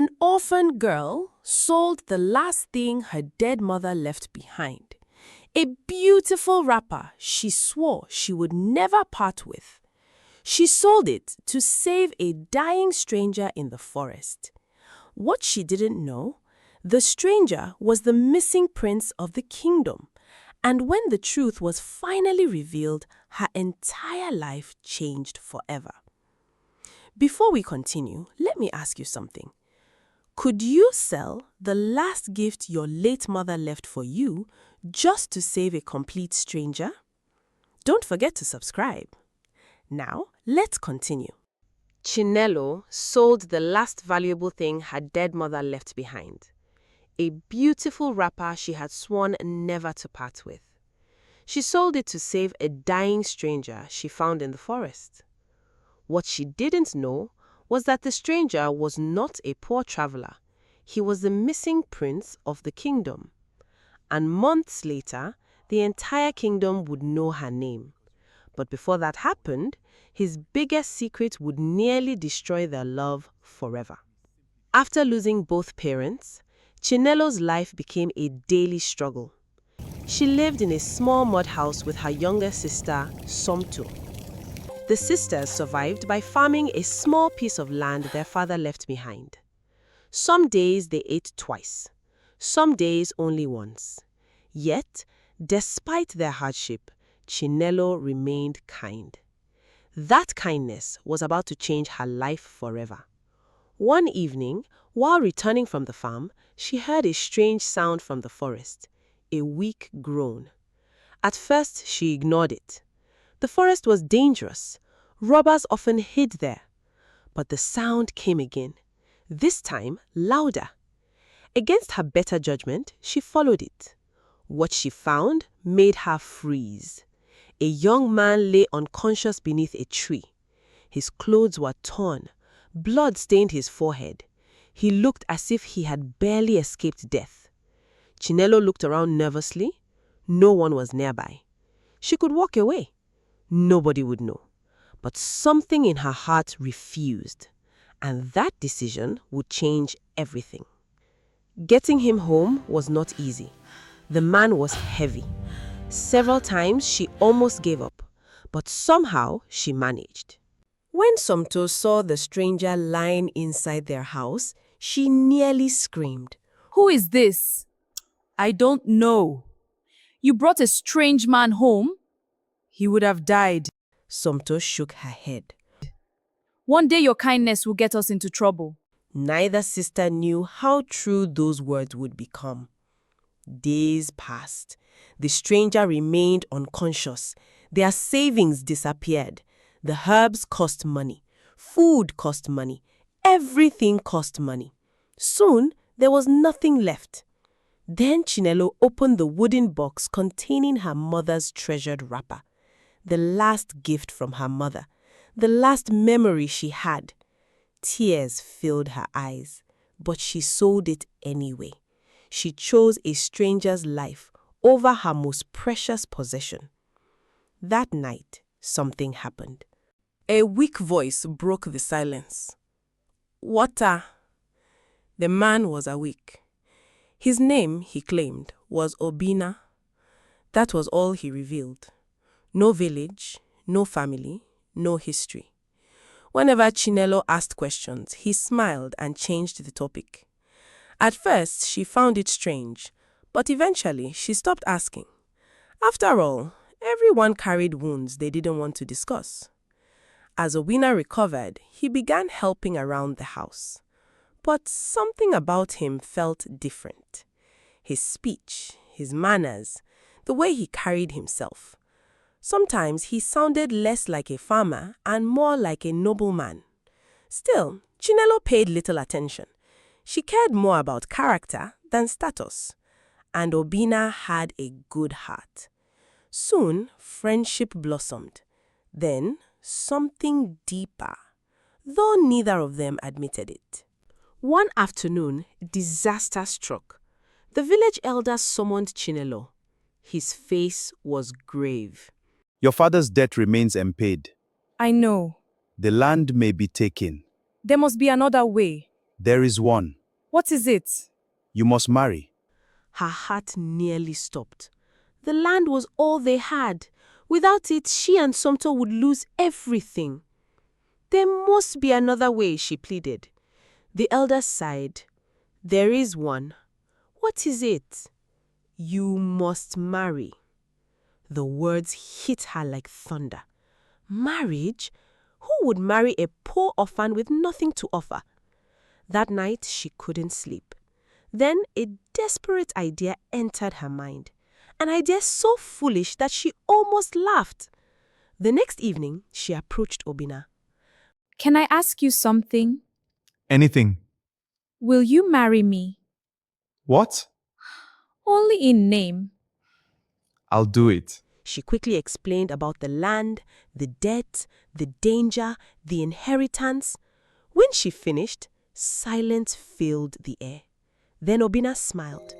An orphan girl sold the last thing her dead mother left behind. A beautiful wrapper she swore she would never part with. She sold it to save a dying stranger in the forest. What she didn't know, the stranger was the missing prince of the kingdom. And when the truth was finally revealed, her entire life changed forever. Before we continue, let me ask you something. Could you sell the last gift your late mother left for you just to save a complete stranger? Don't forget to subscribe. Now, let's continue. Chinelo sold the last valuable thing her dead mother left behind. A beautiful wrapper she had sworn never to part with. She sold it to save a dying stranger she found in the forest. What she didn't know was that the stranger was not a poor traveler. He was the missing prince of the kingdom. And months later, the entire kingdom would know her name. But before that happened, his biggest secret would nearly destroy their love forever. After losing both parents, Chinelo's life became a daily struggle. She lived in a small mud house with her younger sister, Somto. The sisters survived by farming a small piece of land their father left behind. Some days they ate twice, some days only once. Yet, despite their hardship, Chinelo remained kind. That kindness was about to change her life forever. One evening, while returning from the farm, she heard a strange sound from the forest, a weak groan. At first, she ignored it. The forest was dangerous. Robbers often hid there. But the sound came again, this time louder. Against her better judgment, she followed it. What she found made her freeze. A young man lay unconscious beneath a tree. His clothes were torn. Blood stained his forehead. He looked as if he had barely escaped death. Chinelo looked around nervously. No one was nearby. She could walk away. Nobody would know. But something in her heart refused. And that decision would change everything. Getting him home was not easy. The man was heavy. Several times she almost gave up, but somehow she managed. When Somto saw the stranger lying inside their house, she nearly screamed. Who is this? I don't know. You brought a strange man home? He would have died. Somto shook her head. One day your kindness will get us into trouble. Neither sister knew how true those words would become. Days passed. The stranger remained unconscious. Their savings disappeared. The herbs cost money. Food cost money. Everything cost money. Soon, there was nothing left. Then Chinelo opened the wooden box containing her mother's treasured wrapper. The last gift from her mother. The last memory she had. Tears filled her eyes, but she sold it anyway. She chose a stranger's life over her most precious possession. That night, something happened. A weak voice broke the silence. Water. The man was awake. His name, he claimed, was Obina. That was all he revealed. No village, no family, no history. Whenever Chinelo asked questions, he smiled and changed the topic. At first, she found it strange, but eventually she stopped asking. After all, everyone carried wounds they didn't want to discuss. As Obina recovered, he began helping around the house. But something about him felt different. His speech, his manners, the way he carried himself. Sometimes he sounded less like a farmer and more like a nobleman. Still, Chinelo paid little attention. She cared more about character than status. And Obina had a good heart. Soon, friendship blossomed. Then, something deeper, though neither of them admitted it. One afternoon, disaster struck. The village elder summoned Chinelo. His face was grave. Your father's debt remains unpaid. I know. The land may be taken. There must be another way. There is one. What is it? You must marry. Her heart nearly stopped. The land was all they had. Without it, she and Somto would lose everything. There must be another way, she pleaded. The elder sighed. There is one. What is it? You must marry. The words hit her like thunder. Marriage? Who would marry a poor orphan with nothing to offer? That night, she couldn't sleep. Then a desperate idea entered her mind. An idea so foolish that she almost laughed. The next evening, she approached Obina. Can I ask you something? Anything. Will you marry me? What? Only in name. I'll do it. She quickly explained about the land, the debt, the danger, the inheritance. When she finished, silence filled the air. Then Obina smiled.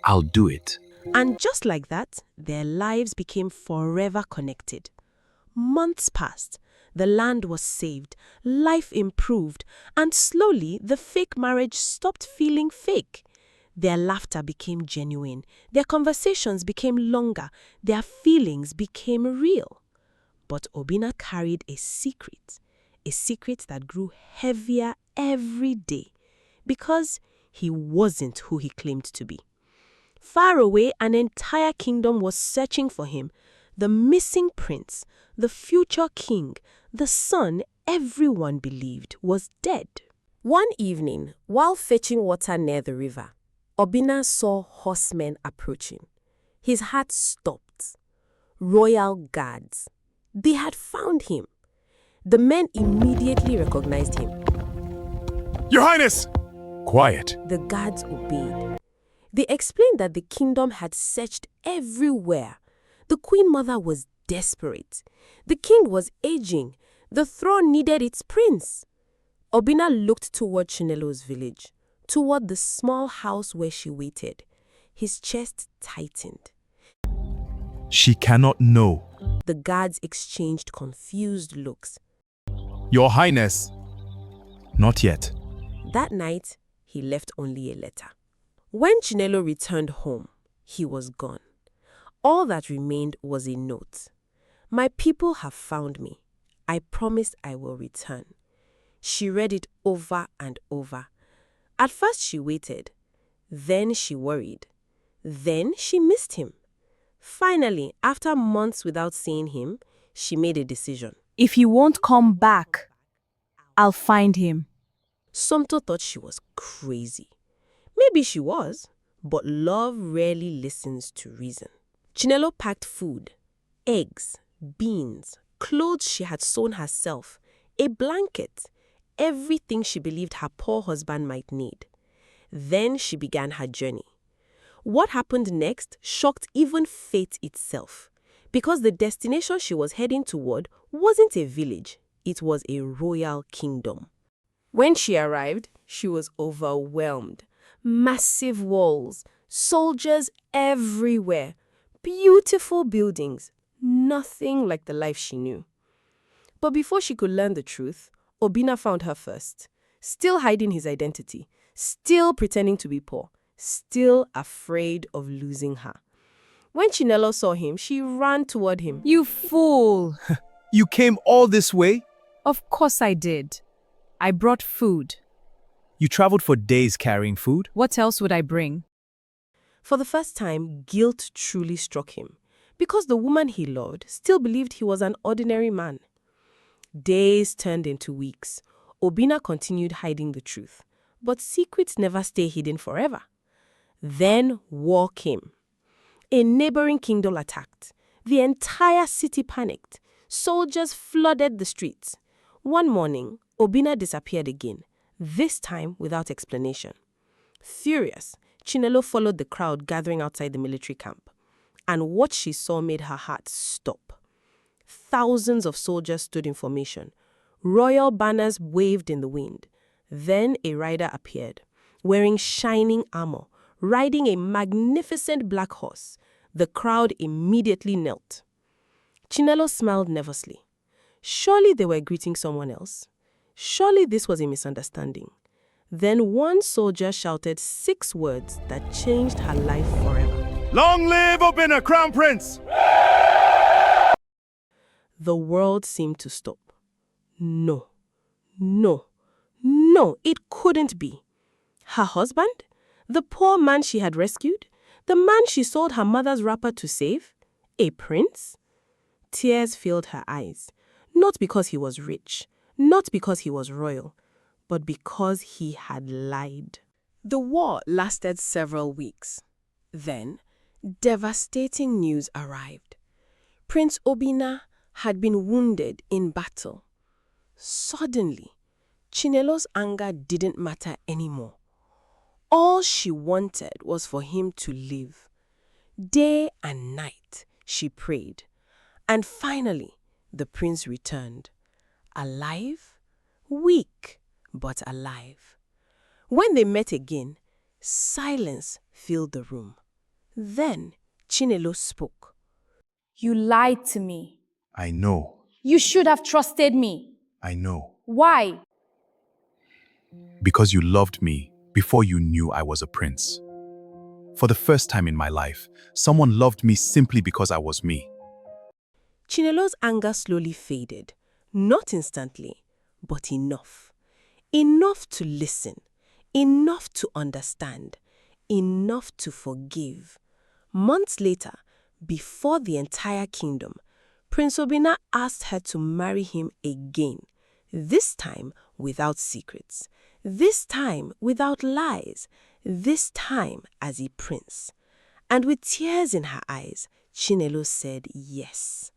I'll do it. And just like that, their lives became forever connected. Months passed. The land was saved, life improved, and slowly the fake marriage stopped feeling fake. Their laughter became genuine, their conversations became longer, their feelings became real. But Obina carried a secret that grew heavier every day, because he wasn't who he claimed to be. Far away, an entire kingdom was searching for him. The missing prince, the future king, the son everyone believed was dead. One evening, while fetching water near the river, Obina saw horsemen approaching. His heart stopped. Royal guards. They had found him. The men immediately recognized him. Your Highness! Quiet. The guards obeyed. They explained that the kingdom had searched everywhere. The queen mother was desperate. The king was aging. The throne needed its prince. Obina looked toward Chinelo's village, toward the small house where she waited. His chest tightened. She cannot know. The guards exchanged confused looks. Your Highness. Not yet. That night, he left only a letter. When Chinelo returned home, he was gone. All that remained was a note. My people have found me. I promised I will return. She read it over and over. At first she waited. Then she worried. Then she missed him. Finally, after months without seeing him, she made a decision. If he won't come back, I'll find him. Somto thought she was crazy. Maybe she was, but love rarely listens to reason. Chinelo packed food, eggs, beans, clothes she had sewn herself, a blanket, everything she believed her poor husband might need. Then she began her journey. What happened next shocked even fate itself, because the destination she was heading toward wasn't a village, it was a royal kingdom. When she arrived, she was overwhelmed. Massive walls, soldiers everywhere, beautiful buildings, nothing like the life she knew. But before she could learn the truth, Obina found her first, still hiding his identity, still pretending to be poor, still afraid of losing her. When Chinelo saw him, she ran toward him. You fool! You came all this way? Of course I did. I brought food. You traveled for days carrying food? What else would I bring? For the first time, guilt truly struck him, because the woman he loved still believed he was an ordinary man. Days turned into weeks. Obina continued hiding the truth, but secrets never stay hidden forever. Then war came. A neighboring kingdom attacked. The entire city panicked. Soldiers flooded the streets. One morning, Obina disappeared again, this time without explanation. Furious, Chinelo followed the crowd gathering outside the military camp, and what she saw made her heart stop. Thousands of soldiers stood in formation. Royal banners waved in the wind. Then a rider appeared, wearing shining armor, riding a magnificent black horse. The crowd immediately knelt. Chinelo smiled nervously. Surely they were greeting someone else. Surely this was a misunderstanding. Then one soldier shouted 6 words that changed her life forever. Long live Obina, Crown Prince! The world seemed to stop. No, no, no, it couldn't be. Her husband? The poor man she had rescued? The man she sold her mother's wrapper to save? A prince? Tears filled her eyes, not because he was rich, not because he was royal, but because he had lied. The war lasted several weeks. Then, devastating news arrived. Prince Obina had been wounded in battle. Suddenly, Chinelo's anger didn't matter anymore. All she wanted was for him to live. Day and night, she prayed. And finally, the prince returned. Alive? Weak, but alive. When they met again, silence filled the room. Then Chinelo spoke. You lied to me. I know. You should have trusted me. I know. Why? Because you loved me before you knew I was a prince. For the first time in my life, someone loved me simply because I was me. Chinelo's anger slowly faded. Not instantly, but enough. Enough to listen. Enough to understand. Enough to forgive. Months later, before the entire kingdom, Prince Obina asked her to marry him again, this time without secrets, this time without lies, this time as a prince. And with tears in her eyes, Chinelo said yes.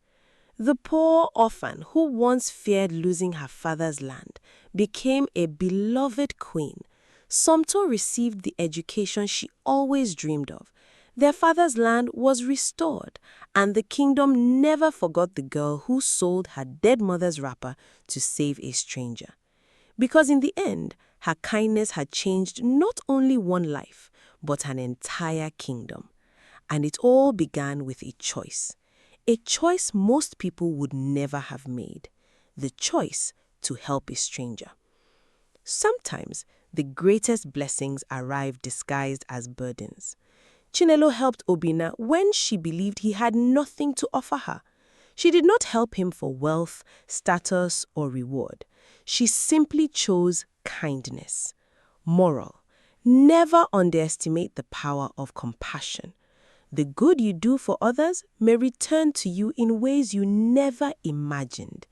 The poor orphan who once feared losing her father's land became a beloved queen. Somto received the education she always dreamed of. Their father's land was restored, and the kingdom never forgot the girl who sold her dead mother's wrapper to save a stranger. Because in the end, her kindness had changed not only one life, but an entire kingdom. And it all began with a choice most people would never have made, the choice to help a stranger. Sometimes the greatest blessings arrive disguised as burdens. Chinelo helped Obina when she believed he had nothing to offer her. She did not help him for wealth, status, or reward. She simply chose kindness. Moral: never underestimate the power of compassion. The good you do for others may return to you in ways you never imagined.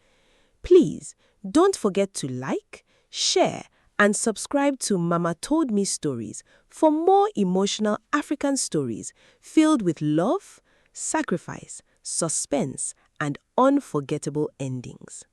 Please, don't forget to like, share, and subscribe to Mama Told Me Stories for more emotional African stories filled with love, sacrifice, suspense, and unforgettable endings.